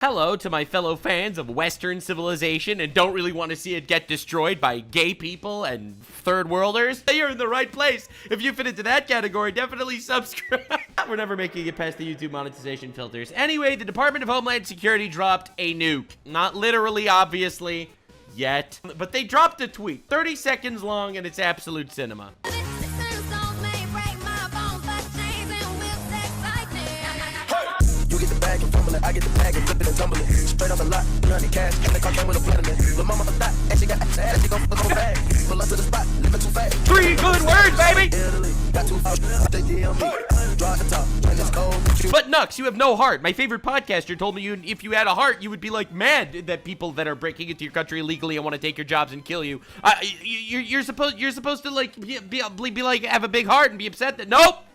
Hello to my fellow fans of Western civilization and don't really want to see it get destroyed by gay people and third worlders. You're in the right place. If you fit into that category, definitely subscribe. We're never making it past the YouTube monetization filters. Anyway, the Department of Homeland Security dropped a nuke. Not literally, obviously, yet. But they dropped a tweet. 30 seconds long and it's absolute cinema. I get the bag and flip it and tumble it. Straight off the lot, 300 cash, and the car came with a plan in it. Lil' mama the thot, and she got ass, she gon' fuck on bag. Pull up to the spot, living too fast. 3 good words, baby! Italy, got 2 out, they DM me. Draw the top, and it's cold. But Nux, you have no heart. My favorite podcaster told me if you had a heart, you would be like mad that people that are breaking into your country illegally and want to take your jobs and kill you. You're supposed to like be like have a big heart and be upset that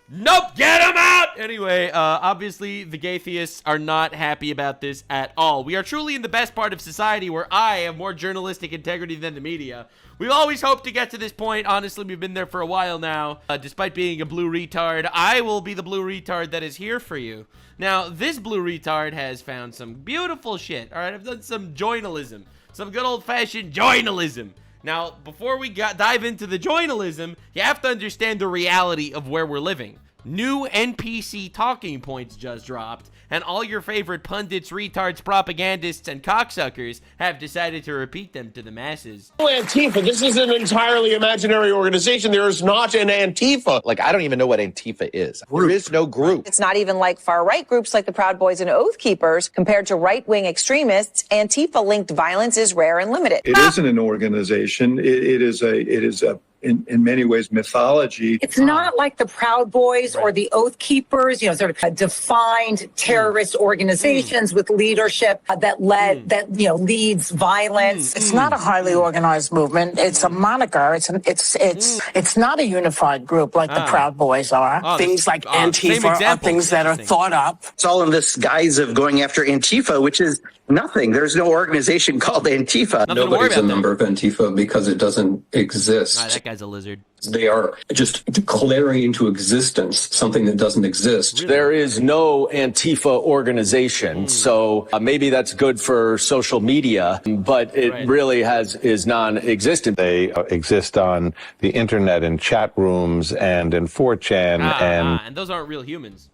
Nope, get him out! Anyway, obviously, the gaytheists are not happy about this at all. We are truly in the best part of society where I have more journalistic integrity than the media. We've always hoped to get to this point. Honestly, we've been there for a while now. Despite being a blue retard, I will be the blue retard that is here for you. Now, this blue retard has found some beautiful shit. All right, I've done some journalism. Some good old-fashioned journalism. Now, before we dive into the journalism, you have to understand the reality of where we're living. New NPC talking points just dropped, and all your favorite pundits, retards, propagandists, and cocksuckers have decided to repeat them to the masses. Antifa, this is an entirely imaginary organization. There is not an Antifa. Like, I don't even know what Antifa is. There is no group. It's not even like far-right groups like the Proud Boys and Oath Keepers. Compared to right-wing extremists, Antifa-linked violence is rare and limited. It isn't an organization. It is a in many ways mythology. It's not like the Proud Boys or the Oath Keepers, sort of defined terrorist organizations with leadership that leads violence. It's not a highly organized movement. It's a moniker. It's not a unified group like the Proud Boys are. Things like Antifa are things that are thought up. It's all in this guise of going after Antifa, which is nothing. There's no organization called Antifa. Nobody's a member of Antifa because it doesn't exist. That guy's a lizard. They are just declaring into existence something that doesn't exist. Really? There is no Antifa organization, so maybe that's good for social media, but it really is non-existent. They exist on the internet in chat rooms and in 4chan and those aren't real humans.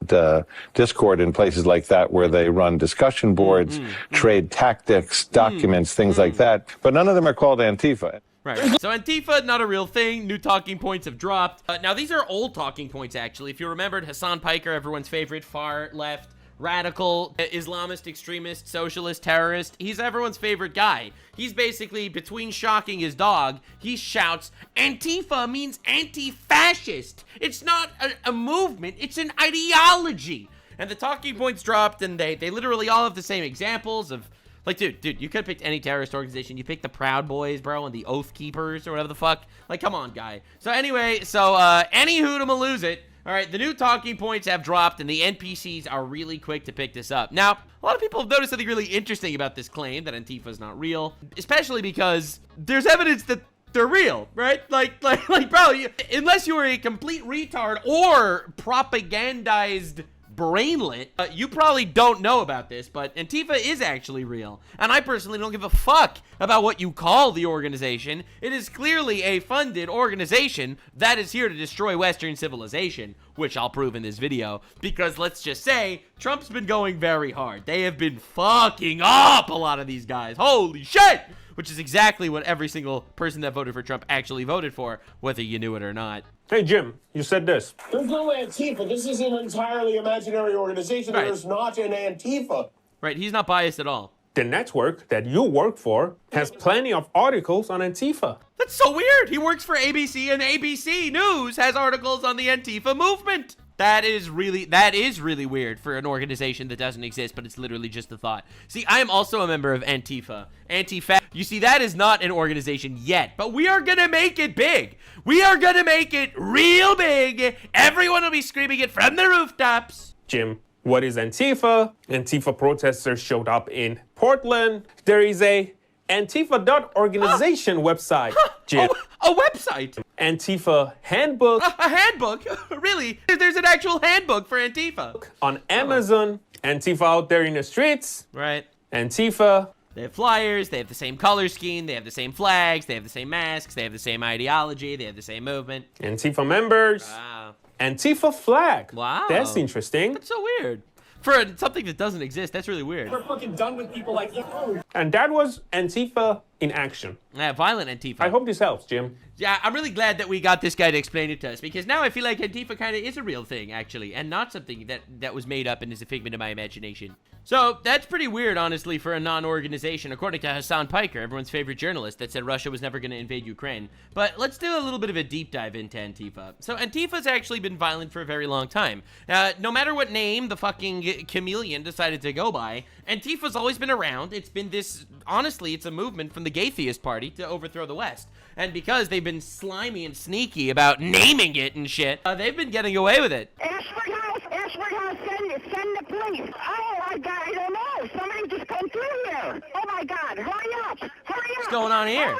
Discord and places like that where they run discussion boards, trade tactics, documents, things like that, but none of them are called Antifa. Right. So Antifa, not a real thing. New talking points have dropped. Now, these are old talking points, actually. If you remembered, Hassan Piker, everyone's favorite, far left, radical, Islamist, extremist, socialist, terrorist. He's everyone's favorite guy. He's basically, between shocking his dog, he shouts, Antifa means anti-fascist. It's not a movement. It's an ideology. And the talking points dropped, and they literally all have the same examples of... Like, dude, you could have picked any terrorist organization. You picked the Proud Boys, bro, and the Oath Keepers or whatever the fuck. Like, come on, guy. So anyway, anywho to lose it. All right, the new talking points have dropped, and the NPCs are really quick to pick this up. Now, a lot of people have noticed something really interesting about this claim that Antifa is not real, especially because there's evidence that they're real, right? Like, bro, unless you were a complete retard or propagandized brainlet, you probably don't know about this, but Antifa is actually real, and I personally don't give a fuck about what you call the organization. It is clearly a funded organization that is here to destroy Western civilization, which I'll prove in this video, because let's just say, Trump's been going very hard. They have been fucking up a lot of these guys. Holy shit! Which is exactly what every single person that voted for Trump actually voted for, whether you knew it or not. Hey, Jim, you said this. There's no Antifa. This is an entirely imaginary organization. Right. There's not an Antifa. Right, he's not biased at all. The network that you work for has plenty of articles on Antifa. That's so weird. He works for ABC, and ABC News has articles on the Antifa movement. That is really weird for an organization that doesn't exist, but it's literally just a thought. See, I am also a member of Antifa. You see, that is not an organization yet, but we are gonna make it big. We are gonna make it real big. Everyone will be screaming it from the rooftops. Jim, what is Antifa? Antifa protesters showed up in Portland. There is a Antifa.organization website. Jim. A website? Antifa handbook. A handbook? Really? There's an actual handbook for Antifa. On Amazon. Antifa out there in the streets. Right. Antifa. They have flyers, they have the same color scheme, they have the same flags, they have the same masks, they have the same ideology, they have the same movement. Antifa members. Wow. Antifa flag. Wow. That's interesting. That's so weird. For something that doesn't exist, that's really weird. We're fucking done with people like you. And that was Antifa in action. Yeah, violent Antifa. I hope this helps, Jim. Yeah, I'm really glad that we got this guy to explain it to us, because now I feel like Antifa kind of is a real thing, actually, and not something that was made up and is a figment of my imagination. So, that's pretty weird, honestly, for a non-organization, according to Hassan Piker, everyone's favorite journalist, that said Russia was never going to invade Ukraine. But let's do a little bit of a deep dive into Antifa. So, Antifa's actually been violent for a very long time. No matter what name the fucking chameleon decided to go by, Antifa's always been around. It's been this, honestly, it's a movement from the Gaytheist Party to overthrow the West. And because they've been slimy and sneaky about naming it and shit, they've been getting away with it. Ashford House, send the police. Oh my God, I don't know. Somebody just come through here. Oh my God, hurry up. What's going on here?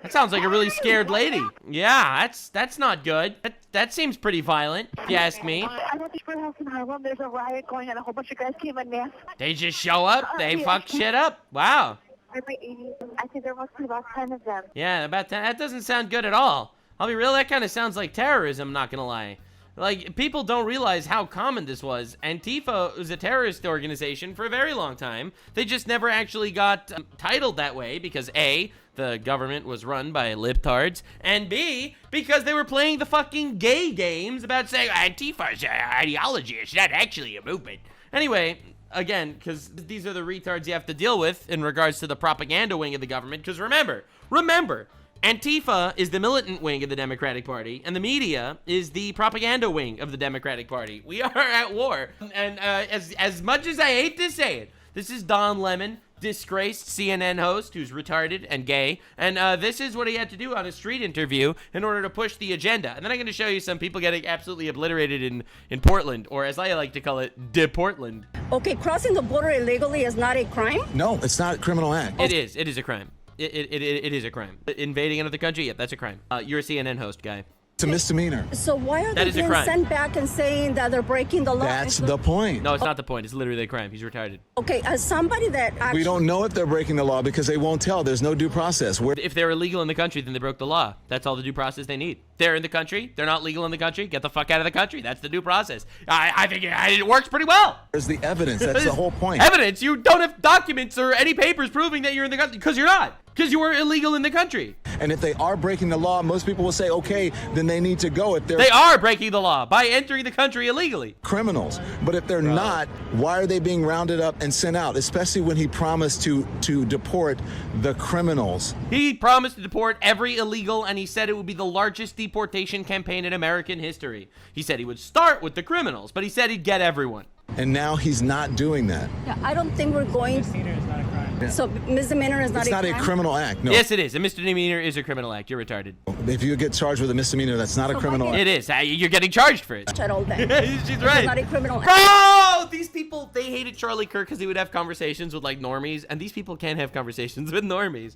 That sounds like a really scared lady. Yeah, that's not good. That seems pretty violent, if you ask me. I'm at the Ashford House in Harlem. There's a riot going on. A whole bunch of guys came in there. They just show up. They fuck shit up. Wow. I think there must be about 10 of them. Yeah, about 10. That doesn't sound good at all. I'll be real, that kind of sounds like terrorism, not gonna lie. Like, people don't realize how common this was. Antifa was a terrorist organization for a very long time. They just never actually got titled that way because A, the government was run by libtards, and B, because they were playing the fucking gay games about saying Antifa's ideology is not actually a movement. Anyway, again, because these are the retards you have to deal with in regards to the propaganda wing of the government, because remember, Antifa is the militant wing of the Democratic Party, and the media is the propaganda wing of the Democratic Party. We are at war, and as much as I hate to say it, this is Don Lemon, disgraced CNN host who's retarded and gay, and this is what he had to do on a street interview in order to push the agenda. And then I'm going to show you some people getting absolutely obliterated in Portland, or as I like to call it, Portland. Okay, crossing the border illegally is not a crime? No, it's not a criminal act. It is a crime. It is a crime. Invading another country, yeah, that's a crime. You're a CNN host, guy. It's a misdemeanor. So why are they being sent back and saying that they're breaking the law? That's the point. No, it's not the point. It's literally a crime. He's retarded. Okay, as somebody that actually... We don't know if they're breaking the law because they won't tell. There's no due process. If they're illegal in the country, then they broke the law. That's all the due process they need. They're in the country. They're not legal in the country. Get the fuck out of the country. That's the due process. I think it works pretty well. There's the evidence. That's the whole point. Evidence? You don't have documents or any papers proving that you're in the country because you're not. Because you were illegal in the country. And if they are breaking the law, most people will say, okay, then they need to go. If they are breaking the law by entering the country illegally. Criminals. But if they're not, why are they being rounded up and sent out? Especially when he promised to deport the criminals. He promised to deport every illegal, and he said it would be the largest deportation campaign in American history. He said he would start with the criminals, but he said he'd get everyone. And now he's not doing that. Yeah, I don't think we're going... Misdemeanor is not a crime. Yeah. So misdemeanor is not a crime? It's not a criminal act, no. Yes, it is. A misdemeanor is a criminal act. You're retarded. If you get charged with a misdemeanor, that's not a criminal act. It is. You're getting charged for it. I don't think. She's right. It's not a criminal act. Bro! These people, they hated Charlie Kirk because he would have conversations with, like, normies, and these people can't have conversations with normies.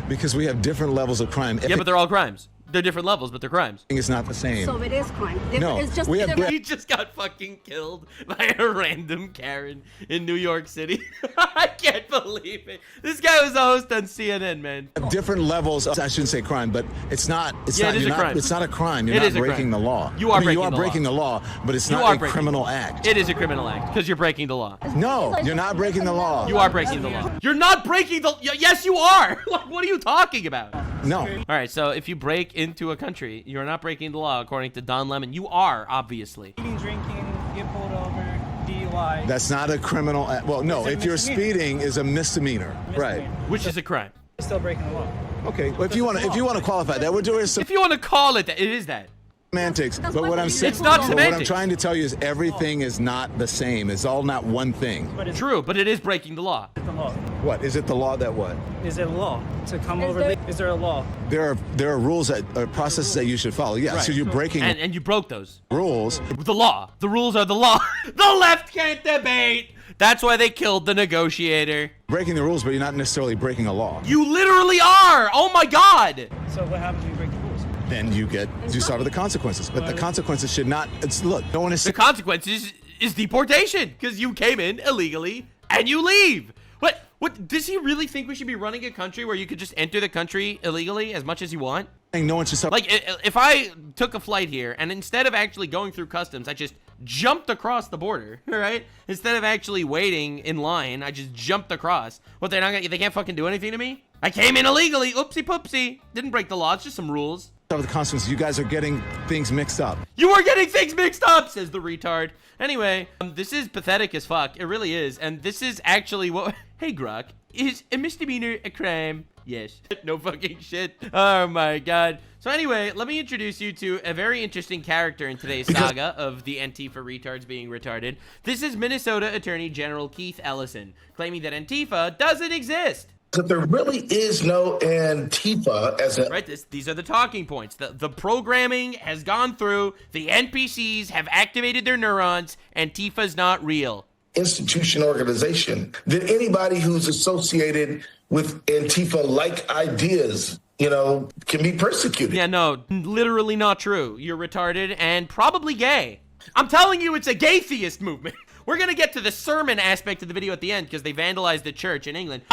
Because we have different levels of crime. Yeah, but they're all crimes. They're different levels, but they're crimes. It's not the same. So it is crime. No, it's just he just got fucking killed by a random Karen in New York City. I can't believe it. This guy was a host on CNN, man. Different levels. I shouldn't say crime, but it's not. It's yeah, not. It is a crime. It's not a crime. You're not breaking the law. You are breaking the law, but it's not a criminal act. It is a criminal act because you're breaking the law. No, you're not breaking the law. You are breaking the law. You're not breaking the. Yes, you are. What are you talking about? No. All right. So if you break into a country, you're not breaking the law, according to Don Lemon. You are, obviously. Eating, drinking, get pulled over, DUI. That's not a criminal act. Well, no, if you're speeding is a misdemeanor. Right. Which is a crime. You're still breaking the law. Okay. Well, if you want to qualify that, we're doing some. If you want to call it that, it is that. Semantics. But what I'm saying, it's not semantics. What I'm trying to tell you is everything is not the same. It's all not one thing. But true, but it is breaking the law. The law. What is it? The law that what? Is it a law to come over? Is there a law? There are rules that processes that you should follow. Yeah. Right. So you're breaking and you broke those rules. The law. The rules are the law. The left can't debate. That's why they killed the negotiator. Breaking the rules, but you're not necessarily breaking a law. You literally are. Oh my God. So what happens when you break the rules? Then you suffer the consequences. But the consequences should not. Look, no one is. The consequences is deportation because you came in illegally and you leave. What? Does he really think we should be running a country where you could just enter the country illegally as much as you want? No one should like, if I took a flight here and instead of actually going through customs, I just jumped across the border, right? Instead of actually waiting in line, I just jumped across. What, they can't fucking do anything to me? I came in illegally. Oopsie poopsie. Didn't break the law. It's just some rules. Of the consequences, you guys are getting things mixed up. You are getting things mixed up, says the retard. Anyway, this is pathetic as fuck. It really is. And this is actually what... Hey, Grok, is a misdemeanor a crime? Yes. No fucking shit. Oh my god. So anyway, let me introduce you to a very interesting character in today's saga of the Antifa retards being retarded. This is Minnesota Attorney General Keith Ellison, claiming that Antifa doesn't exist. That there really is no Antifa as a... Right, these are the talking points. The programming has gone through. The NPCs have activated their neurons. Antifa's not real. Institution organization. That anybody who's associated with Antifa-like ideas, you know, can be persecuted. Yeah, no, literally not true. You're retarded and probably gay. I'm telling you, it's a gay-theist movement. We're gonna get to the sermon aspect of the video at the end because they vandalized the church in England.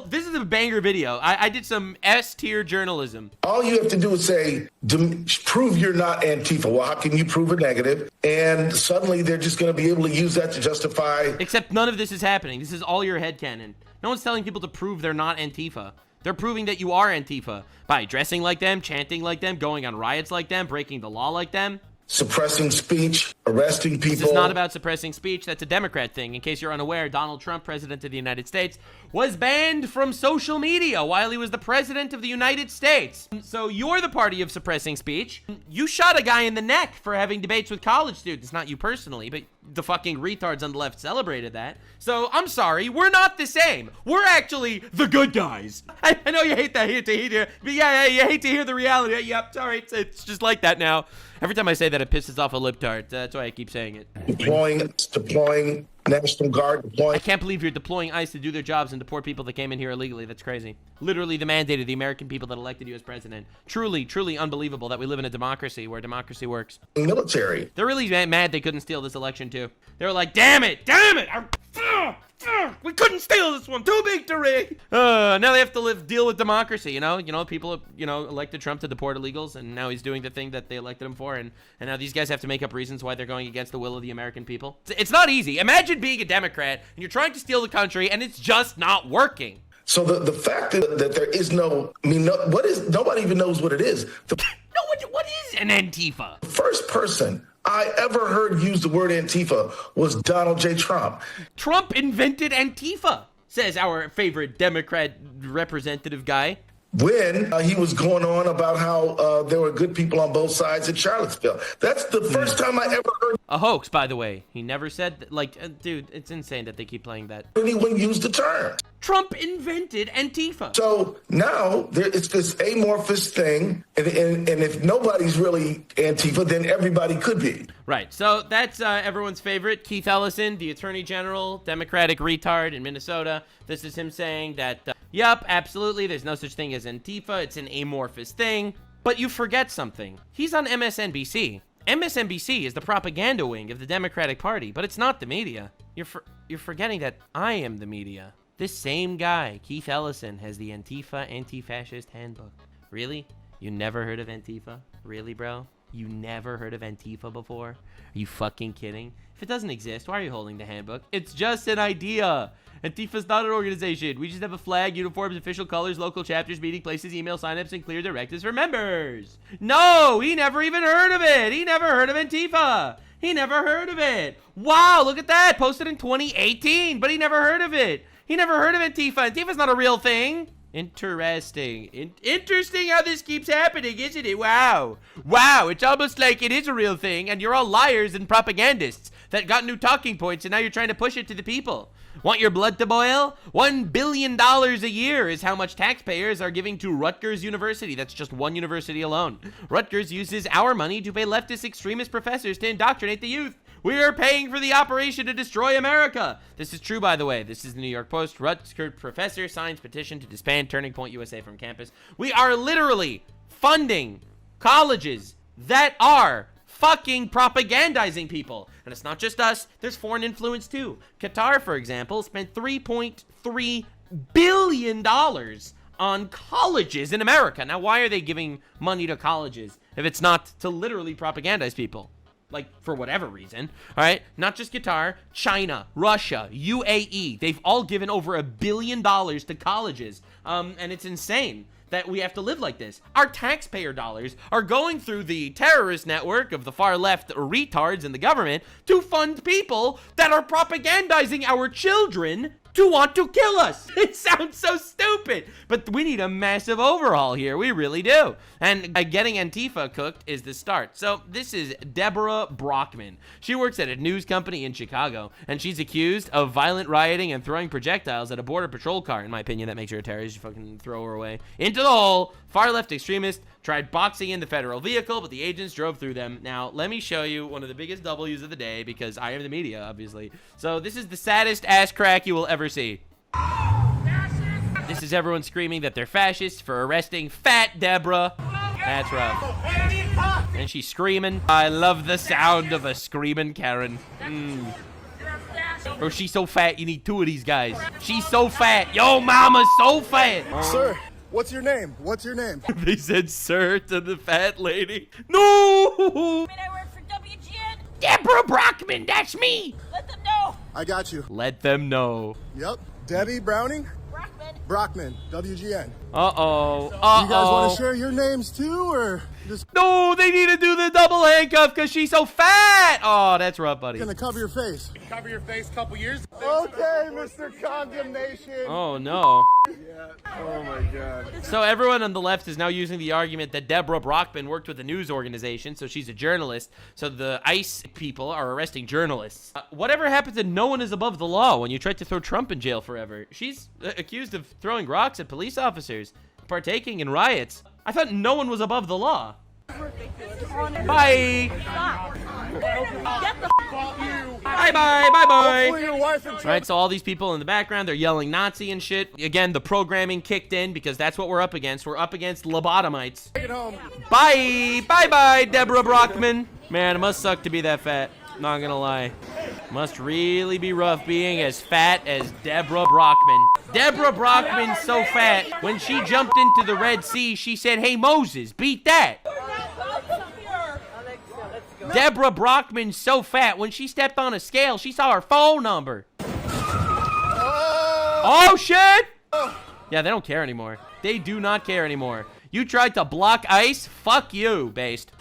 This is a banger video. I did some S-tier journalism. All you have to do is say, prove you're not Antifa. Well, how can you prove a negative? And suddenly they're just gonna be able to use that to justify... Except none of this is happening. This is all your headcanon. No one's telling people to prove they're not Antifa. They're proving that you are Antifa by dressing like them, chanting like them, going on riots like them, breaking the law like them. Suppressing speech, arresting people. This is not about suppressing speech. That's a Democrat thing. In case you're unaware, Donald Trump, president of the United States, was banned from social media while he was the president of the United States. So you're the party of suppressing speech. You shot a guy in the neck for having debates with college students. Not you personally, but the fucking retards on the left celebrated that. So I'm sorry, we're not the same. We're actually the good guys. I know you hate that, but yeah, you hate to hear the reality. Yep, sorry, it's just like that now. Every time I say that, it pisses off a libtard. That's why I keep saying it. Deploying National Guard. I can't believe you're deploying ICE to do their jobs and deport people that came in here illegally. That's crazy. Literally the mandate of the American people that elected you as president. Truly, truly unbelievable that we live in a democracy where democracy works. Military. They're really mad they couldn't steal this election too. They were like, damn it. We couldn't steal this one. Too big to rig. Now they have to deal with democracy, you know? People, elected Trump to deport illegals, and now he's doing the thing that they elected him for, and now these guys have to make up reasons why they're going against the will of the American people. It's not easy. Imagine being a Democrat, and you're trying to steal the country, and it's just not working. So the fact that there is nobody even knows what it is. What is an Antifa? The first person I ever heard use the word Antifa was Donald J. Trump. Trump invented Antifa, says our favorite Democrat representative guy. When he was going on about how there were good people on both sides in Charlottesville. That's the first time I ever heard. A hoax, by the way. He never said that. Dude, it's insane that they keep playing that. Anyone used the term. Trump invented Antifa. So now it's this amorphous thing, and if nobody's really Antifa, then everybody could be. Right. So that's everyone's favorite, Keith Ellison, the Attorney General, Democratic retard in Minnesota. This is him saying that, yep, absolutely, there's no such thing as Antifa. It's an amorphous thing. But you forget something. He's on MSNBC. MSNBC is the propaganda wing of the Democratic Party, but it's not the media. You're forgetting that I am the media. This same guy, Keith Ellison, has the Antifa Anti-Fascist Handbook. Really? You never heard of Antifa? Really, bro? You never heard of Antifa before? Are you fucking kidding? If it doesn't exist, why are you holding the handbook? It's just an idea. Antifa's not an organization. We just have a flag, uniforms, official colors, local chapters, meeting places, email signups, and clear directives for members. No, he never even heard of it. He never heard of Antifa. He never heard of it. Wow, look at that. Posted in 2018, but he never heard of it. He never heard of Antifa. Antifa's not a real thing. Interesting. Interesting how this keeps happening, isn't it? Wow. Wow, it's almost like it is a real thing, and you're all liars and propagandists that got new talking points, and now you're trying to push it to the people. Want your blood to boil? $1 billion a year is how much taxpayers are giving to Rutgers University. That's just one university alone. Rutgers uses our money to pay leftist extremist professors to indoctrinate the youth. We are paying for the operation to destroy America. This is true, by the way. This is the New York Post. Rutgers professor signs petition to disband Turning Point USA from campus. We are literally funding colleges that are fucking propagandizing people. And it's not just us. There's foreign influence, too. Qatar, for example, spent $3.3 billion on colleges in America. Now, why are they giving money to colleges if it's not to literally propagandize people? Like, for whatever reason, all right? Not just Qatar, China, Russia, UAE. They've all given over $1 billion to colleges. And it's insane that we have to live like this. Our taxpayer dollars are going through the terrorist network of the far left retards in the government to fund people that are propagandizing our children to want to kill us. It sounds so stupid, but we need a massive overhaul here. We really do. And getting Antifa cooked is the start. So this is Deborah Brockman. She works at a news company in Chicago, and she's accused of violent rioting and throwing projectiles at a border patrol car. In my opinion, that makes her a terrorist. You fucking throw her away into the hole. Far left extremists tried boxing in the federal vehicle, but the agents drove through them. Now, let me show you one of the biggest W's of the day, because I am the media, obviously. So this is the saddest ass crack you will ever see. This is everyone screaming that they're fascists for arresting Fat Deborah. That's rough. And she's screaming. I love the sound of a screaming Karen. Bro, she's so fat, you need 2 of these guys. She's so fat. Yo, mama's so fat. Sir, what's your name? What's your name? They said sir to the fat lady. No! I work for WGN. Deborah Brockman, that's me. Let them know. I got you. Let them know. Yep. Debbie Browning? Brockman. WGN. Uh-oh. You guys want to share your names too, or just... No, they need to do the double handcuff because she's so fat. Oh, that's rough, buddy. Gonna cover your face. Cover your face a couple years. Okay, Mr. Condemnation. Oh, no. Yeah. Oh, my God. So everyone on the left is now using the argument that Deborah Brockman worked with a news organization, so she's a journalist. So the ICE people are arresting journalists. Whatever happened to no one is above the law when you tried to throw Trump in jail forever? She's accused of throwing rocks at police officers, partaking in riots. I thought no one was above the law. Bye. Bye. Right, so all these people in the background, they're yelling Nazi and shit. Again, the programming kicked in because that's what we're up against. We're up against lobotomites. Bye. Bye, Deborah Brockman. Man, it must suck to be that fat. Not gonna lie. Must really be rough being as fat as Deborah Brockman. Deborah Brockman's so fat, when she jumped into the Red Sea, she said, hey, Moses, beat that. Deborah Brockman's so fat, when she stepped on a scale, she saw her phone number. Oh, shit! Yeah, they don't care anymore. They do not care anymore. You tried to block ICE? Fuck you, based.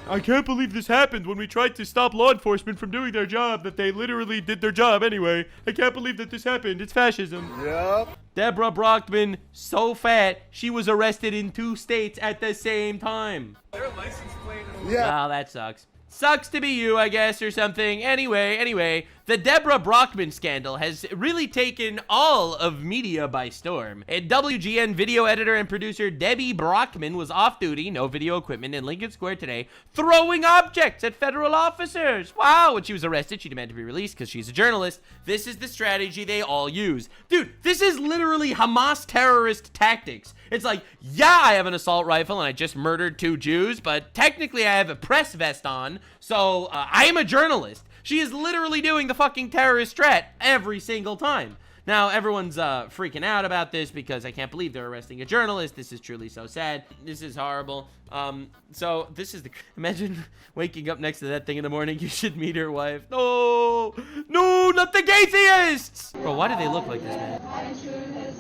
I can't believe this happened when we tried to stop law enforcement from doing their job, that they literally did their job anyway. I can't believe that this happened. It's fascism. Yep. Deborah Brockman, so fat, she was arrested in 2 states at the same time. Their license plate. Yeah. Oh, that sucks. Sucks to be you, I guess, or something. Anyway, the Deborah Brockman scandal has really taken all of media by storm. A WGN video editor and producer Debbie Brockman was off duty, no video equipment, in Lincoln Square today, throwing objects at federal officers. Wow, when she was arrested, she demanded to be released because she's a journalist. This is the strategy they all use. Dude, this is literally Hamas terrorist tactics. It's like, yeah, I have an assault rifle and I just murdered 2 Jews, but technically I have a press vest on, so I am a journalist. She is literally doing the fucking terrorist threat every single time. Now, everyone's freaking out about this because I can't believe they're arresting a journalist. This is truly so sad. This is horrible. So this is the... Imagine waking up next to that thing in the morning. You should meet her wife. No! No, not the gaytheists! Bro, why do they look like this,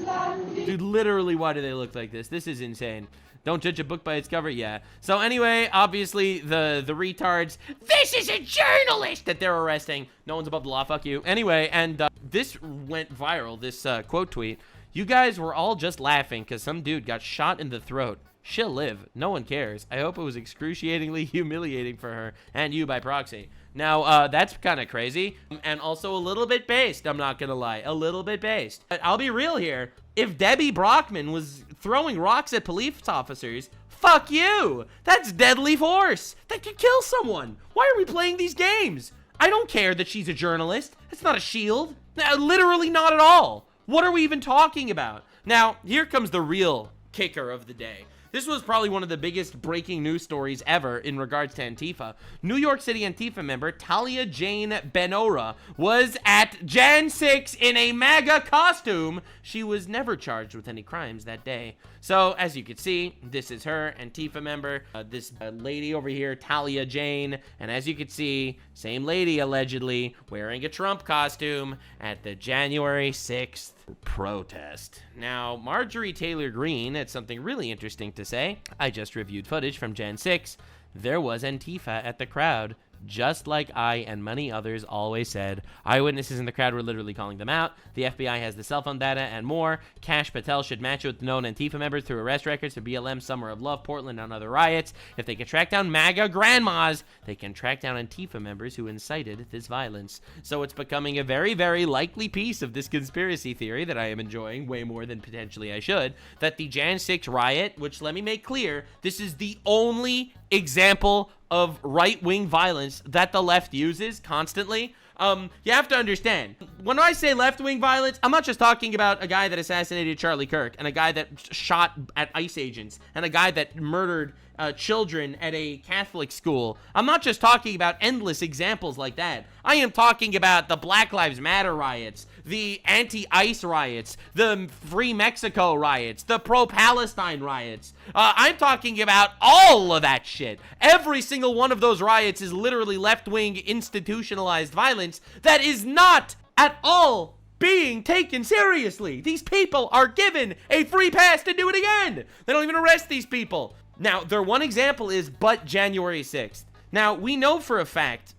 man? Dude, literally, why do they look like this? This is insane. Don't judge a book by its cover. Yeah. So anyway, obviously, the retards, this is a journalist that they're arresting. No one's above the law. Fuck you. Anyway, and this went viral, this quote tweet. You guys were all just laughing because some dude got shot in the throat. She'll live. No one cares. I hope it was excruciatingly humiliating for her and you by proxy. Now, that's kind of crazy and also a little bit based. I'm not going to lie. A little bit based. But I'll be real here. If Debbie Brockman was throwing rocks at police officers, fuck you. That's deadly force. That could kill someone. Why are we playing these games? I don't care that she's a journalist. It's not a shield. Literally not at all. What are we even talking about? Now, here comes the real kicker of the day. This was probably one of the biggest breaking news stories ever in regards to Antifa. New York City Antifa member Talia Jane Benora was at Jan 6 in a MAGA costume. She was never charged with any crimes that day. So, as you can see, this is her, Antifa member, this lady over here, Talia Jane, and as you can see, same lady allegedly wearing a Trump costume at the January 6th protest. Now, Marjorie Taylor Greene had something really interesting to say. I just reviewed footage from Jan 6. There was Antifa at the crowd, just like I and many others always said. Eyewitnesses in the crowd were literally calling them out. The FBI has the cell phone data and more. Kash Patel should match it with known Antifa members through arrest records for BLM, Summer of Love, Portland, and other riots. If they can track down MAGA grandmas, they can track down Antifa members who incited this violence. So it's becoming a very, very likely piece of this conspiracy theory that I am enjoying way more than potentially I should, that the Jan 6 riot, which let me make clear, this is the only example of right-wing violence that the left uses constantly. You have to understand, when I say left-wing violence, I'm not just talking about a guy that assassinated Charlie Kirk and a guy that shot at ICE agents and a guy that murdered children at a Catholic school. I'm not just talking about endless examples like that. I am talking about the Black Lives Matter riots, the anti-ICE riots, the Free Mexico riots, the pro-Palestine riots. I'm talking about all of that shit. Every single one of those riots is literally left-wing institutionalized violence that is not at all being taken seriously. These people are given a free pass to do it again. They don't even arrest these people. Now, their one example is but January 6th. Now, we know for a fact,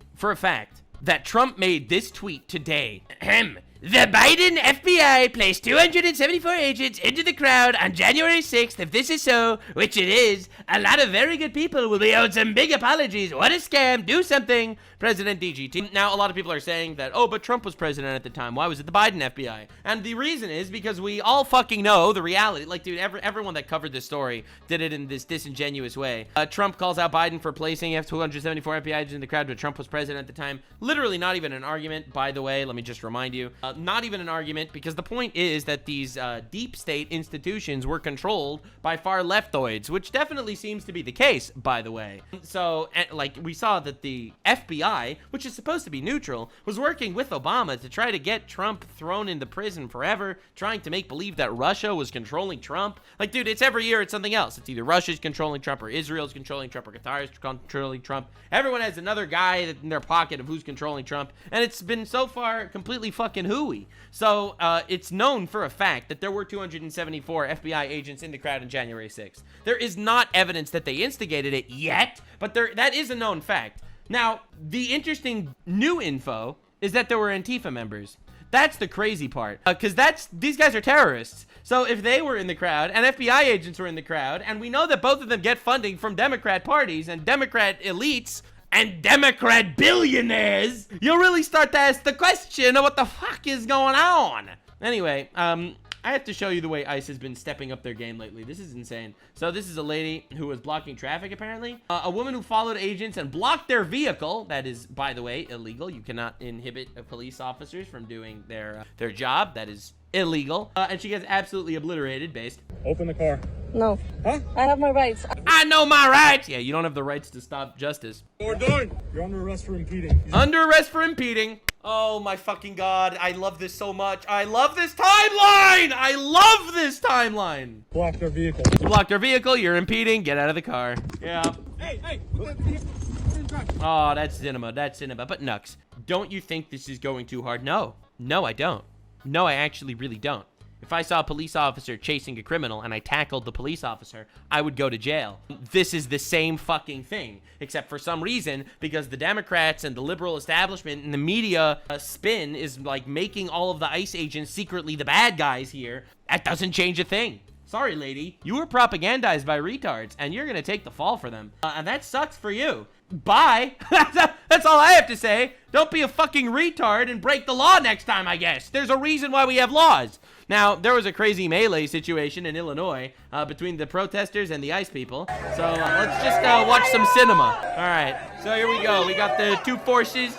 that Trump made this tweet today. The Biden FBI placed 274 agents into the crowd on January 6th. If this is so, which it is, a lot of very good people will be owed some big apologies. What a scam. Do something. President DGT. Now, a lot of people are saying that, oh, but Trump was president at the time. Why was it the Biden FBI? And the reason is because we all fucking know the reality. Like, dude, everyone that covered this story did it in this disingenuous way. Trump calls out Biden for placing 274 FBI agents in the crowd when Trump was president at the time. Literally not even an argument, by the way. Let me just remind you. Not even an argument, because the point is that these deep state institutions were controlled by far leftoids, which definitely seems to be the case, by the way. So, like, we saw that the FBI, which is supposed to be neutral, was working with Obama to try to get Trump thrown into prison forever, trying to make believe that Russia was controlling Trump. Like, dude, it's every year it's something else. It's either Russia's controlling Trump, or Israel's controlling Trump, or Qatar's controlling Trump. Everyone has another guy in their pocket of who's controlling Trump, and it's been so far completely fucking hooey. So, it's known for a fact that there were 274 FBI agents in the crowd on January 6th. There is not evidence that they instigated it yet, but that is a known fact. Now, the interesting new info is that there were Antifa members. That's the crazy part, because these guys are terrorists. So if they were in the crowd and FBI agents were in the crowd, and we know that both of them get funding from Democrat parties and Democrat elites and Democrat billionaires, you'll really start to ask the question of what the fuck is going on. Anyway, I have to show you the way ICE has been stepping up their game lately. This is insane. So this is a lady who was blocking traffic, apparently. A woman who followed agents and blocked their vehicle. That is, by the way, illegal. You cannot inhibit police officers from doing their job. That is illegal. And she gets absolutely obliterated based. Open the car. No. Huh? I have my rights. I know my rights. Yeah, you don't have the rights to stop justice. We're done. You're under arrest for impeding. Under arrest for impeding. Oh my fucking god, I love this so much. I love this timeline! I love this timeline! Blocked their vehicle. You blocked their vehicle, you're impeding, get out of the car. Yeah. Hey! Oh, that's cinema, But Nux, don't you think this is going too hard? No. No, I don't. No, I actually really don't. If I saw a police officer chasing a criminal and I tackled the police officer, I would go to jail. This is the same fucking thing, except for some reason, because the Democrats and the liberal establishment and the media spin is like making all of the ICE agents secretly the bad guys here. That doesn't change a thing. Sorry, lady. You were propagandized by retards, and you're gonna take the fall for them. And that sucks for you. Bye. That's all I have to say. Don't be a fucking retard and break the law next time, I guess. There's a reason why we have laws. Now, there was a crazy melee situation in Illinois between the protesters and the ICE people. So let's just watch some cinema. All right, so here we go. We got the two forces.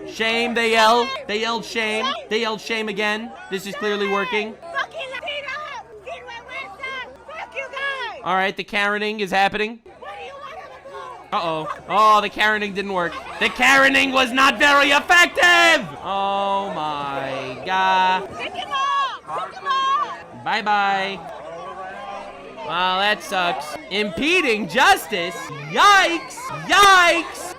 Shame, they yell. They yelled shame. They yelled shame again. This is clearly working. Fucking Latino! Sin vergüenza! Fuck you guys! All right, the Karening is happening. Uh-oh. Oh, the Karening didn't work. The Karening was not very effective! Oh my god. Pick him up! Pick him up! Bye-bye. Wow, that sucks. Impeding justice? Yikes! Yikes!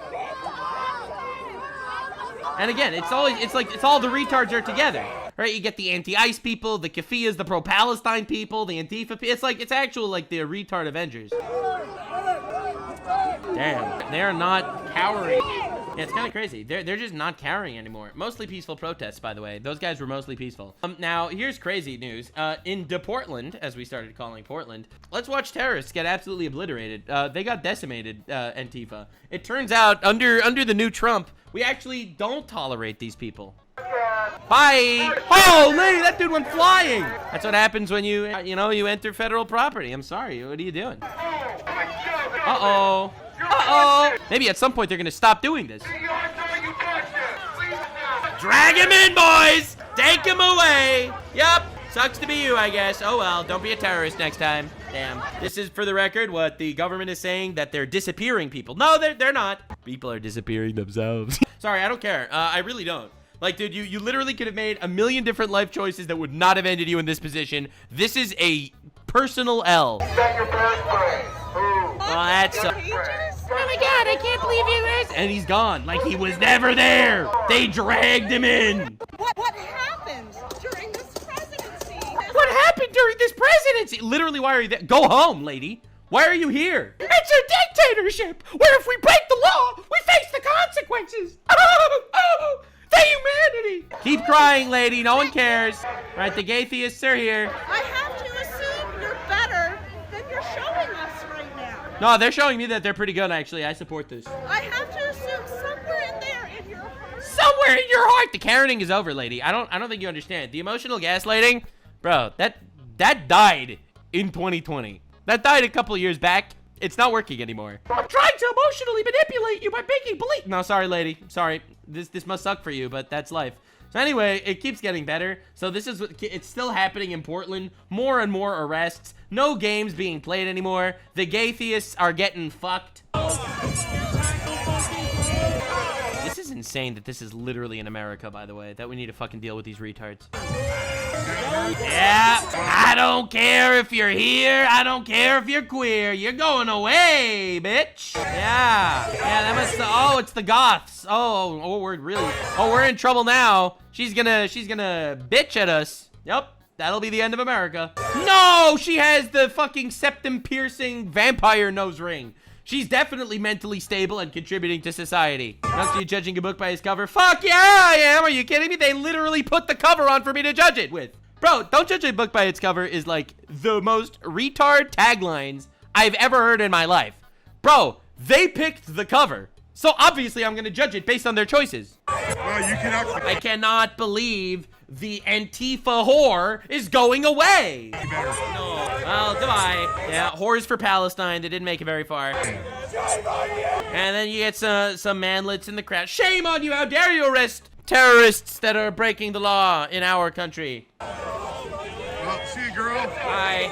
And again, it's all the retards are together. Right, you get the anti-ICE people, the Kafias, the pro-Palestine people, the Antifa people. It's actual like the retard Avengers. Damn, they're not cowering. Yeah, it's kind of crazy. They're just not cowering anymore. Mostly peaceful protests, by the way. Those guys were mostly peaceful. Now, here's crazy news. In Portland, as we started calling Portland, let's watch terrorists get absolutely obliterated. They got decimated, Antifa. It turns out, under the new Trump, we actually don't tolerate these people. Bye! Oh, lady, that dude went flying! That's what happens when you enter federal property. I'm sorry, what are you doing? Uh-oh. Uh-oh. Maybe at some point they're gonna stop doing this. Drag him in, boys! Take him away! Yup, sucks to be you, I guess. Oh well, don't be a terrorist next time. Damn. This is, for the record, what the government is saying, that they're disappearing people. No, they're not. People are disappearing themselves. Sorry, I don't care. I really don't. Like, dude, you literally could have made a million different life choices that would not have ended you in this position. This is a personal L. Oh, that's so... Oh my god, I can't believe he was... And he's gone, like he was never there. They dragged him in. What happened during this presidency? What happened during this presidency? Literally, why are you there? Go home, lady. Why are you here? It's a dictatorship where if we break the law, we face the consequences. Oh, the humanity. Keep crying, lady. No one cares. All right, the gay theists are here. I have to assume you're better than you're showing us right now. No, they're showing me that they're pretty good, actually. I support this. I have to assume somewhere in there in your heart. Somewhere in your heart. The Karening is over, lady. I don't think you understand. The emotional gaslighting, bro, that died in 2020. That died a couple years back. It's not working anymore. I'm trying to emotionally manipulate you by making believe. No, sorry, lady. Sorry. This must suck for you, but that's life. So anyway, it keeps getting better. So this is it's still happening in Portland. More and more arrests. No games being played anymore. The gay theists are getting fucked. This is insane that this is literally in America, by the way, that we need to fucking deal with these retards. Yeah, I don't care if you're here. I don't care if you're queer. You're going away, bitch. Yeah, that must. Oh, it's the goths. Oh, we're in trouble now. She's gonna bitch at us. Yep, that'll be the end of America. No, she has the fucking septum-piercing vampire nose ring. She's definitely mentally stable and contributing to society. Not you judging a book by its cover? Fuck yeah, I am. Are you kidding me? They literally put the cover on for me to judge it with. Bro, don't judge a book by its cover is like the most retard taglines I've ever heard in my life. Bro, they picked the cover. So obviously I'm gonna judge it based on their choices. I cannot believe the Antifa whore is going away. No. Well, goodbye. Yeah, whores for Palestine. They didn't make it very far. And then you get some manlets in the crowd. Shame on you! How dare you arrest terrorists that are breaking the law in our country? Well, see you, girl. Bye.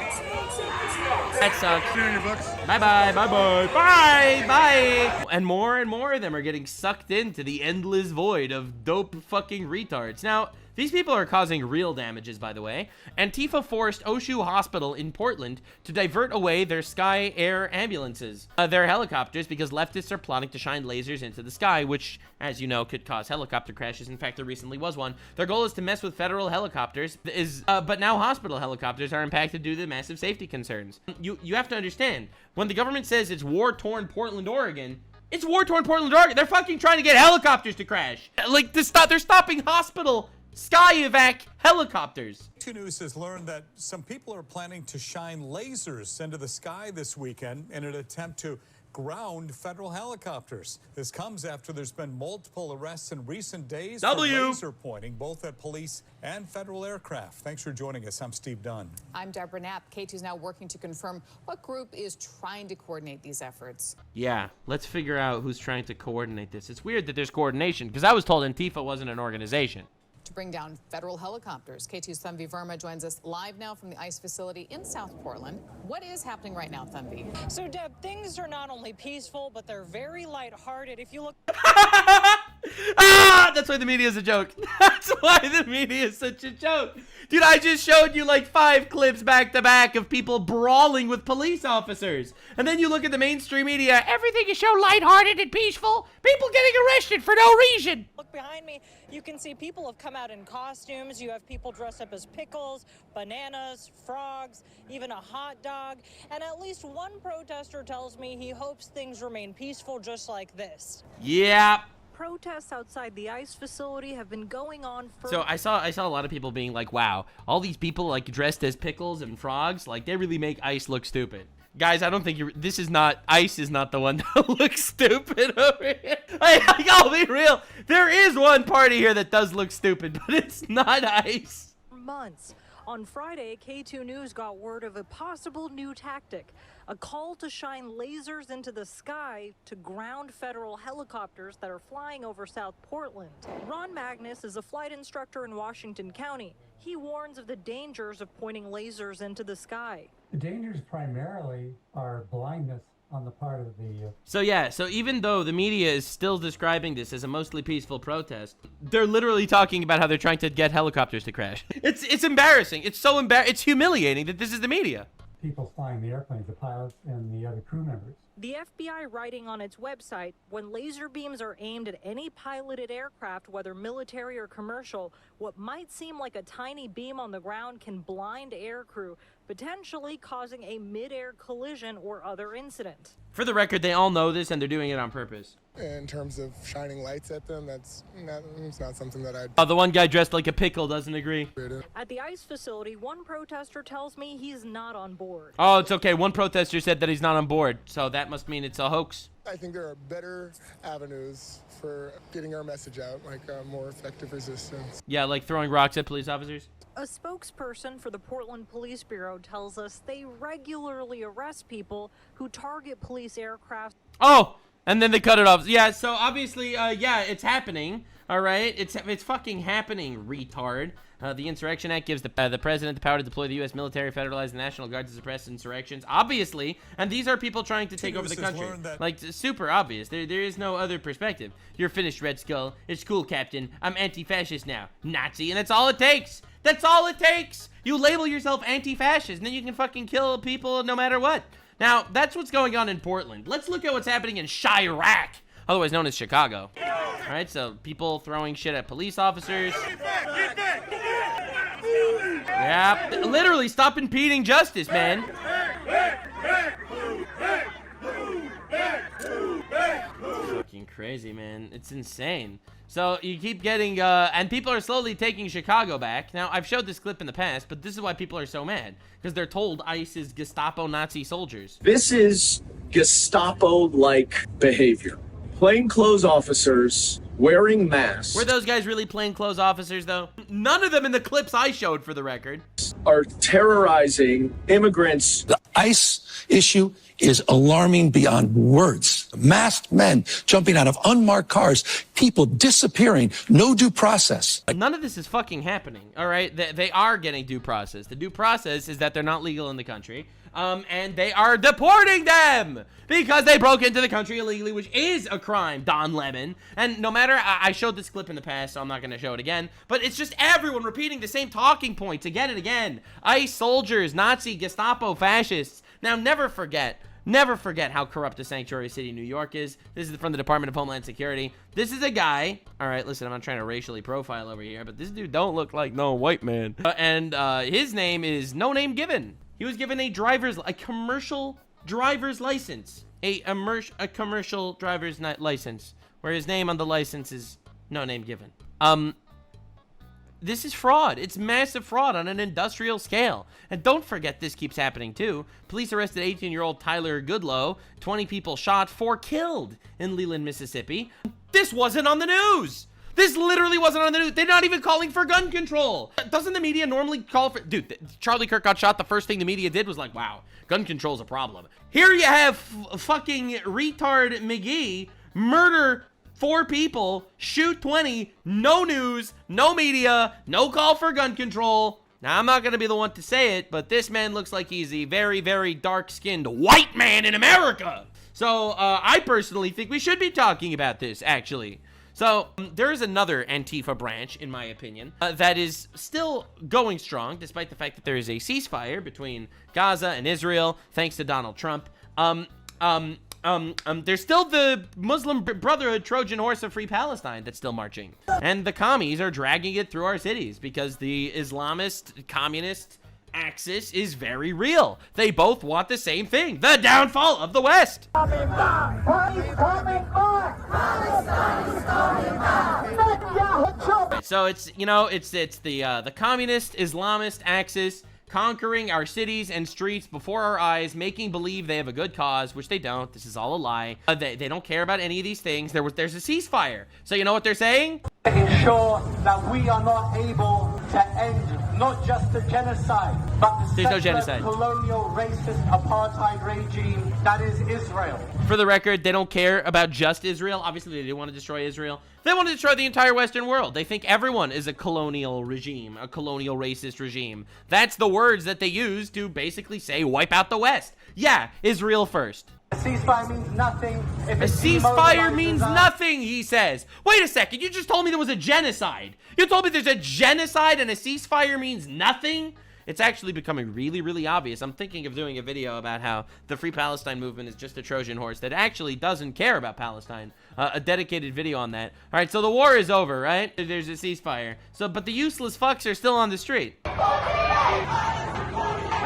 That sucks. See you in your books. Bye-bye, bye-bye, bye-bye. And more of them are getting sucked into the endless void of dope fucking retards. Now, these people are causing real damages, by the way. Antifa forced Oshu Hospital in Portland to divert away their Sky Air ambulances, their helicopters, because leftists are plotting to shine lasers into the sky, which, as you know, could cause helicopter crashes. In fact, there recently was one. Their goal is to mess with federal helicopters, but now hospital helicopters are impacted due to massive safety concerns. You have to understand, when the government says it's war-torn Portland, Oregon, it's war-torn Portland, Oregon. They're fucking trying to get helicopters to crash. Like, they're stopping hospital sky evac helicopters. 2 News has learned that some people are planning to shine lasers into the sky this weekend in an attempt to ground federal helicopters. This comes after there's been multiple arrests in recent days for laser pointing, both at police and federal aircraft. Thanks for joining us. I'm Steve Dunn. I'm Deborah Knapp. K2's now working to confirm what group is trying to coordinate these efforts. Yeah, let's figure out who's trying to coordinate this. It's weird that there's coordination, because I was told Antifa wasn't an organization. to bring down federal helicopters. K2's Thanvi Verma joins us live now from the ICE facility in South Portland. What is happening right now, Thanvi? So, Deb, things are not only peaceful, but they're very lighthearted. If you look... That's why the media is a joke. That's why the media is such a joke. Dude, I just showed you like 5 clips back to back of people brawling with police officers. And then you look at the mainstream media, everything is so lighthearted and peaceful. People getting arrested for no reason. Look behind me, you can see people have come out in costumes. You have people dressed up as pickles, bananas, frogs, even a hot dog. And at least one protester tells me he hopes things remain peaceful just like this. Yeah. Protests outside the ICE facility have been going on for... So I saw a lot of people being like, wow, all these people like dressed as pickles and frogs, like they really make ICE look stupid. Guys, I don't think ICE is not the one that looks stupid over here. I'll be real. There is one party here that does look stupid, but it's not ICE. Months. On Friday, K2 News got word of a possible new tactic, a call to shine lasers into the sky to ground federal helicopters that are flying over South Portland. Ron Magnus is a flight instructor in Washington County. He warns of the dangers of pointing lasers into the sky. The dangers primarily are blindness on the part of the... So even though the media is still describing this as a mostly peaceful protest, they're literally talking about how they're trying to get helicopters to crash. It's embarrassing. It's so it's humiliating that this is the media. People flying the airplanes, the pilots and the other crew members. The FBI writing on its website, when laser beams are aimed at any piloted aircraft, whether military or commercial, what might seem like a tiny beam on the ground can blind aircrew, potentially causing a mid-air collision or other incident. For the record, they all know this and they're doing it on purpose. In terms of shining lights at them, it's not something that I'd... Oh, the one guy dressed like a pickle doesn't agree. At the ICE facility, one protester tells me he's not on board. Oh, it's okay. One protester said that he's not on board, so that must mean it's a hoax. I think there are better avenues for getting our message out, like more effective resistance. Yeah, like throwing rocks at police officers? A spokesperson for the Portland Police Bureau tells us they regularly arrest people who target police aircraft. Oh, and then they cut it off. Yeah, so obviously, yeah, it's happening. All right, it's fucking happening, retard. The Insurrection Act gives the president the power to deploy the U.S. military, federalize the National Guard to suppress insurrections. Obviously, and these are people trying to take over the country. Like, super obvious. There is no other perspective. You're finished, Red Skull. It's cool, Captain. I'm anti-fascist now. Nazi, and that's all it takes. That's all it takes. You label yourself anti-fascist, and then you can fucking kill people no matter what. Now, that's what's going on in Portland. Let's look at what's happening in Chirac, otherwise known as Chicago. All right, so people throwing shit at police officers. Yeah, literally stop impeding justice, man. Fucking crazy, man. It's insane. So you keep getting, and people are slowly taking Chicago back. Now, I've showed this clip in the past, but this is why people are so mad. Because they're told ICE is Gestapo Nazi soldiers. This is Gestapo-like behavior. Plainclothes officers wearing masks. Were those guys really plainclothes officers, though? None of them in the clips I showed, for the record. Are terrorizing immigrants. The ICE issue is alarming beyond words. Masked men jumping out of unmarked cars, people disappearing, no due process. None of this is fucking happening, all right? They are getting due process. The due process is that they're not legal in the country, and they are deporting them because they broke into the country illegally, which is a crime, Don Lemon. And no matter, I showed this clip in the past, so I'm not going to show it again, but it's just everyone repeating the same talking points again and again. ICE soldiers, Nazi, Gestapo, fascists. Now, never forget how corrupt the sanctuary city New York is. This is from the Department of Homeland Security. This is a guy. All right, listen, I'm not trying to racially profile over here, but this dude don't look like no white man. And his name is No Name Given. He was given a commercial driver's license. A commercial driver's license, where his name on the license is No Name Given. This is fraud. It's massive fraud on an industrial scale. And don't forget this keeps happening too. Police arrested 18-year-old Tyler Goodlow. 20 people shot, 4 killed in Leland, Mississippi. This wasn't on the news. This literally wasn't on the news. They're not even calling for gun control. Doesn't the media normally call for... Dude, Charlie Kirk got shot. The first thing the media did was like, wow, gun control's a problem. Here you have fucking retard McGee murder 4 people, shoot 20, no news, no media, no call for gun control. Now, I'm not going to be the one to say it, but this man looks like he's a very, very dark-skinned white man in America. So, I personally think we should be talking about this, actually. So, there is another Antifa branch, in my opinion, that is still going strong, despite the fact that there is a ceasefire between Gaza and Israel, thanks to Donald Trump. There's still the Muslim Brotherhood Trojan horse of Free Palestine that's still marching. And the commies are dragging it through our cities because the Islamist, communist axis is very real. They both want the same thing, the downfall of the West. Coming back! He's coming back! Palestine is coming back! So it's, you know, it's the communist Islamist axis conquering our cities and streets before our eyes, making believe they have a good cause, which they don't. This is all a lie. They don't care about any of these things. There's a ceasefire. So you know what they're saying? Ensure that we are not able to end not just the genocide, but the settler, colonial, racist, apartheid regime that is Israel. For the record, they don't care about just Israel. Obviously, they do want to destroy Israel. They want to destroy the entire Western world. They think everyone is a colonial regime, a colonial racist regime. That's the words that they use to basically say, wipe out the West. Yeah, Israel first. A ceasefire means nothing. A ceasefire means nothing, he says. Wait a second, you just told me there was a genocide. You told me there's a genocide and a ceasefire means nothing? It's actually becoming really, really obvious. I'm thinking of doing a video about how the Free Palestine movement is just a Trojan horse that actually doesn't care about Palestine. A dedicated video on that. All right, so the war is over, right? There's a ceasefire. So, but the useless fucks are still on the street.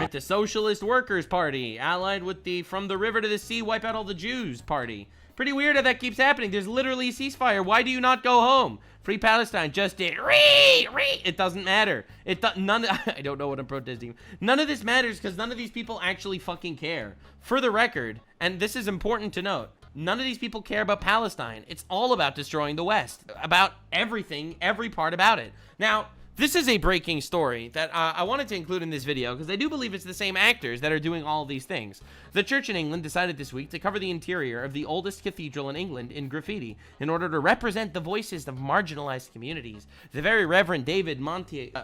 Right, the Socialist Workers Party, allied with the From the River to the Sea, Wipe Out All the Jews Party. Pretty weird how that keeps happening. There's literally a ceasefire. Why do you not go home? Free Palestine just did. It doesn't matter. I don't know what I'm protesting. None of this matters because none of these people actually fucking care. For the record, and this is important to note, none of these people care about Palestine. It's all about destroying the West. About everything, every part about it. Now, this is a breaking story that I wanted to include in this video because I do believe it's the same actors that are doing all of these things. The church in England decided this week to cover the interior of the oldest cathedral in England in graffiti in order to represent the voices of marginalized communities. The very Reverend David Monteith,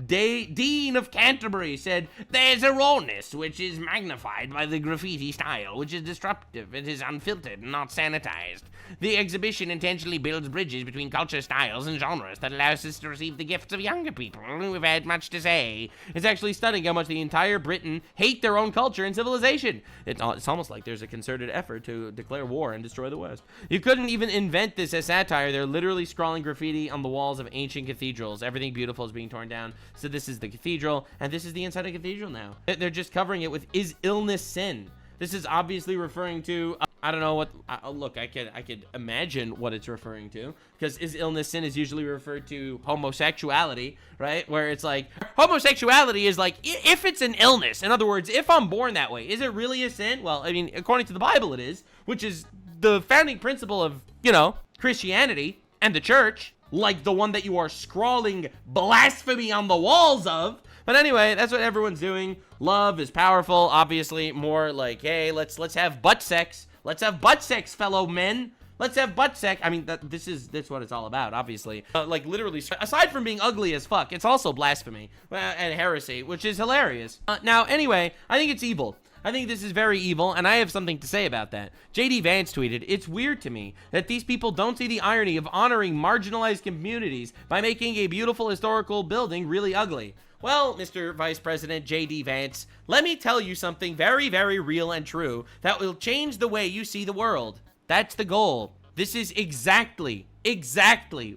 Dean of Canterbury, said, "There's a rawness which is magnified by the graffiti style, which is disruptive. It is unfiltered and not sanitized. The exhibition intentionally builds bridges between culture styles and genres that allows us to receive the gifts of younger people who have had much to say. It's actually stunning how much the entire Britain hate their own culture and civilization. It's almost like there's a concerted effort to declare war and destroy the West. You couldn't even invent this as satire. They're literally scrawling graffiti on the walls of ancient cathedrals. Everything beautiful is being torn down. So this is the cathedral, and this is the inside of the cathedral now. They're just covering it with, is illness sin? This is obviously referring to, I don't know what, look, I could imagine what it's referring to, because is illness sin is usually referred to homosexuality, right? Where it's like, homosexuality is like, if it's an illness, in other words, if I'm born that way, is it really a sin? Well, I mean, according to the Bible it is, which is the founding principle of, you know, Christianity and the church, like the one that you are scrawling blasphemy on the walls of. But anyway, that's what everyone's doing. Love is powerful, obviously. More like, hey, let's have butt sex. Let's have butt sex, fellow men. Let's have butt sex. I mean, that's what it's all about, obviously. Like, literally, aside from being ugly as fuck, it's also blasphemy and heresy, which is hilarious. Now, anyway, I think it's evil. I think this is very evil, and I have something to say about that. JD Vance tweeted, "It's weird to me that these people don't see the irony of honoring marginalized communities by making a beautiful historical building really ugly." Well, Mr. Vice President JD Vance, let me tell you something very, very real and true that will change the way you see the world. That's the goal. This is exactly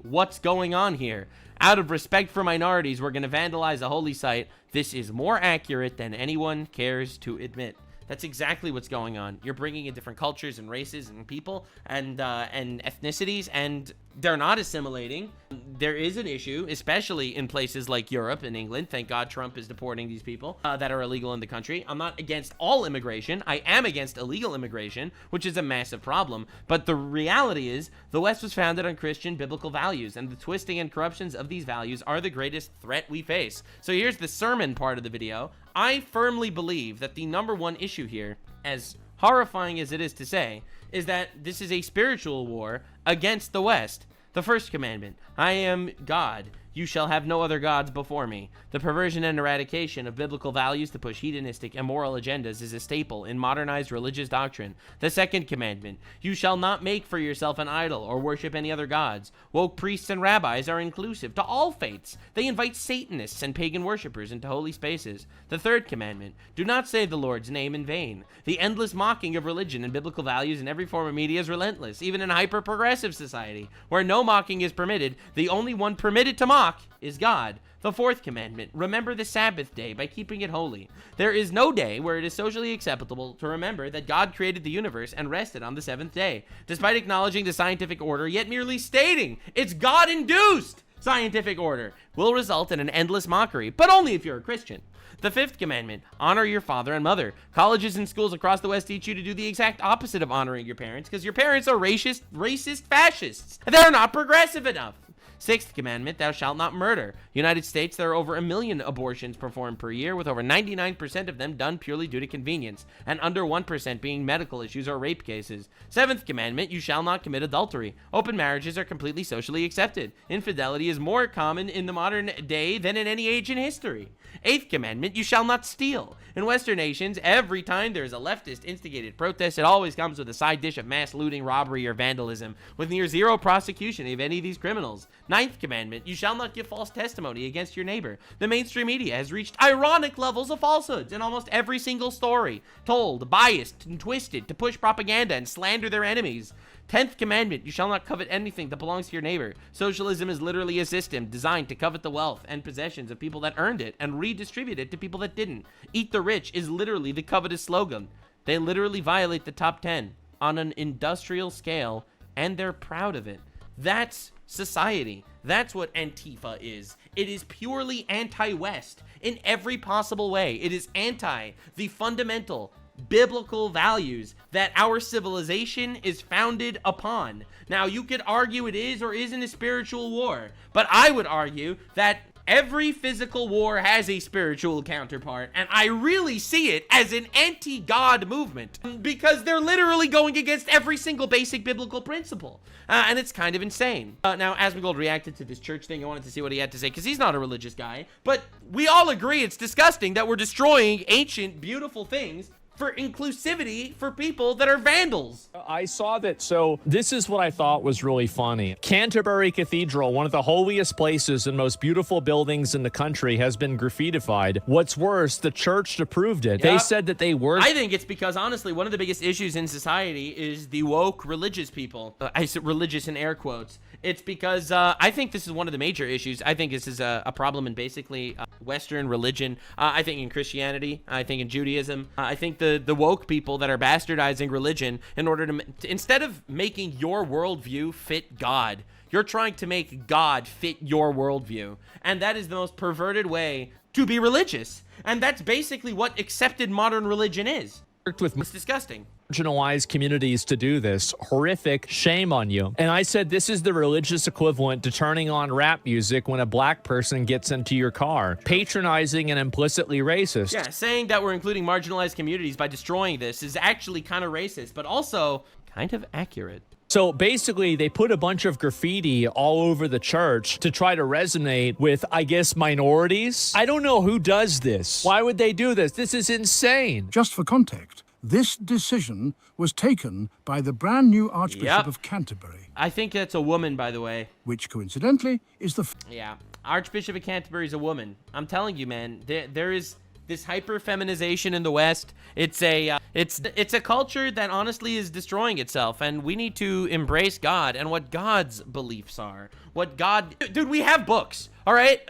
what's going on here. Out of respect for minorities, we're going to vandalize a holy site. This is more accurate than anyone cares to admit. That's exactly what's going on. You're bringing in different cultures and races and people and ethnicities, and they're not assimilating. There is an issue, especially in places like Europe and England. Thank God Trump is deporting these people that are illegal in the country. I'm not against all immigration. I am against illegal immigration, which is a massive problem. But the reality is the West was founded on Christian biblical values, and the twisting and corruptions of these values are the greatest threat we face. So here's the sermon part of the video. I firmly believe that the #1 issue here, as horrifying as it is to say, is that this is a spiritual war against the West. The first commandment, I am God. You shall have no other gods before me. The perversion and eradication of biblical values to push hedonistic, immoral agendas is a staple in modernized religious doctrine. The second commandment, you shall not make for yourself an idol or worship any other gods. Woke priests and rabbis are inclusive to all faiths. They invite Satanists and pagan worshipers into holy spaces. The third commandment, do not say the Lord's name in vain. The endless mocking of religion and biblical values in every form of media is relentless, even in a hyper-progressive society, where no mocking is permitted. The only one permitted to mock is God. The fourth commandment, remember the Sabbath day by keeping it holy. There is no day where it is socially acceptable to remember that God created the universe and rested on the seventh day. Despite acknowledging the scientific order, yet merely stating it's God-induced scientific order will result in an endless mockery, but only if you're a Christian. The fifth commandment, honor your father and mother. Colleges and schools across the West teach you to do the exact opposite of honoring your parents because your parents are racist fascists. They're not progressive enough. Sixth commandment, thou shalt not murder. United States, there are over 1 million abortions performed per year, with over 99% of them done purely due to convenience, and under 1% being medical issues or rape cases. Seventh commandment, you shall not commit adultery. Open marriages are completely socially accepted. Infidelity is more common in the modern day than in any age in history. Eighth commandment, you shall not steal. In Western nations, every time there is a leftist instigated protest, it always comes with a side dish of mass looting, robbery, or vandalism, with near zero prosecution of any of these criminals. Ninth commandment, you shall not give false testimony against your neighbor. The mainstream media has reached ironic levels of falsehoods in almost every single story, told, biased, and twisted to push propaganda and slander their enemies. 10th commandment, you shall not covet anything that belongs to your neighbor. Socialism is literally a system designed to covet the wealth and possessions of people that earned it and redistribute it to people that didn't. Eat the rich is literally the covetous slogan. They literally violate the top 10 on an industrial scale, and they're proud of it. That's society. That's what Antifa is. It is purely anti-West in every possible way. It is anti the fundamental biblical values that our civilization is founded upon. Now, you could argue it is or isn't a spiritual war, but I would argue that every physical war has a spiritual counterpart, and I really see it as an anti-God movement because they're literally going against every single basic biblical principle, and it's kind of insane. Now, Asmongold reacted to this church thing. I wanted to see what he had to say because he's not a religious guy, but we all agree it's disgusting that we're destroying ancient, beautiful things for inclusivity for people that are vandals. I saw that, so this is what I thought was really funny. Canterbury Cathedral, one of the holiest places and most beautiful buildings in the country, has been graffitified. What's worse, the church approved it. Yep. They said that they were... I think it's because, honestly, one of the biggest issues in society is the woke religious people. I said religious in air quotes. It's because I think this is one of the major issues. I think this is a problem in basically Western religion. I think in Christianity. I think in Judaism. I think the woke people that are bastardizing religion in order to instead of making your worldview fit God, you're trying to make God fit your worldview. And that is the most perverted way to be religious. And that's basically what accepted modern religion is. It's disgusting. Marginalized communities to do this. Horrific. Shame on you. And I said this is the religious equivalent to turning on rap music when a black person gets into your car. Patronizing and implicitly racist. Yeah, saying that we're including marginalized communities by destroying this is actually kind of racist, but also kind of accurate. So basically, they put a bunch of graffiti all over the church to try to resonate with, I guess, minorities. I don't know who does this. Why would they do this? This is insane. Just for context, this decision was taken by the brand new Archbishop of Canterbury. I think that's a woman, by the way. Which, coincidentally, is the... Yeah, Archbishop of Canterbury is a woman. I'm telling you, man, there is this hyper-feminization in the West. It's a culture that honestly is destroying itself, and we need to embrace God and what God's beliefs are. What God... Dude, we have books, all right?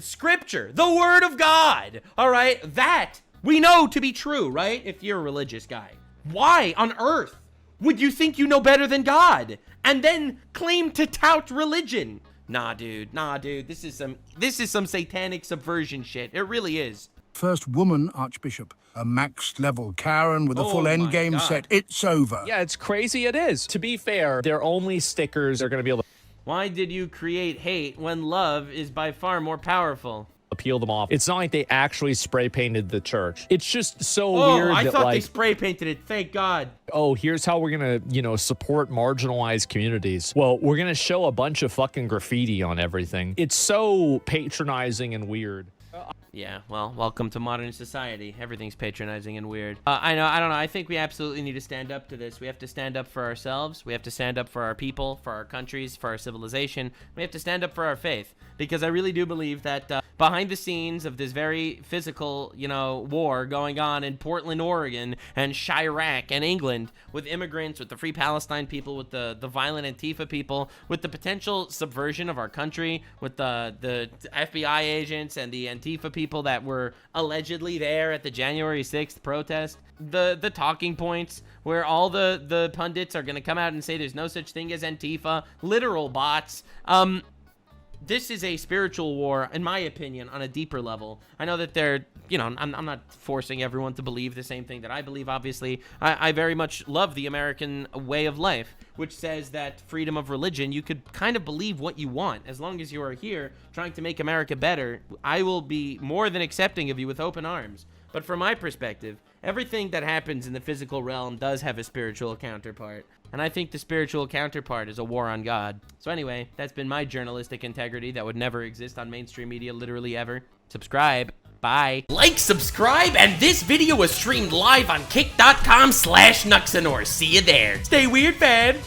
Scripture, the Word of God, all right? That we know to be true, right? If you're a religious guy. Why on earth would you think you know better than God and then claim to tout religion? Nah, dude. This is some satanic subversion shit. It really is. First woman archbishop, a maxed level Karen with a full endgame set. It's over. Yeah, it's crazy. It is. To be fair, their only stickers are going to be able to... Why did you create hate when love is by far more powerful? peel them off. It's not like they actually spray painted the church. It's just so weird I that, thought like, they spray painted it. Thank God. oh, here's how we're gonna, you know, support marginalized communities. Well, we're gonna show a bunch of fucking graffiti on everything. It's so patronizing and weird. Yeah, well, welcome to modern society. Everything's patronizing and weird. I don't know. I think we absolutely need to stand up to this. We have to stand up for ourselves. We have to stand up for our people, for our countries, for our civilization. We have to stand up for our faith. Because I really do believe that behind the scenes of this very physical, you know, war going on in Portland, Oregon, and Chirac and England, with immigrants, with the Free Palestine people, with the violent Antifa people, with the potential subversion of our country, with the FBI agents and the Antifa people that were allegedly there at the January 6th protest, the talking points where all the pundits are going to come out and say there's no such thing as Antifa, literal bots. This is a spiritual war, in my opinion, on a deeper level. I know that they're, you know, I'm not forcing everyone to believe the same thing that I believe, obviously. I very much love the American way of life, which says that freedom of religion, you could kind of believe what you want. As long as you are here trying to make America better, I will be more than accepting of you with open arms. But from my perspective, everything that happens in the physical realm does have a spiritual counterpart. And I think the spiritual counterpart is a war on God. So anyway, that's been my journalistic integrity that would never exist on mainstream media literally ever. Subscribe. Bye. Like, subscribe, and this video was streamed live on kick.com/Nuxanor. See you there. Stay weird, fam.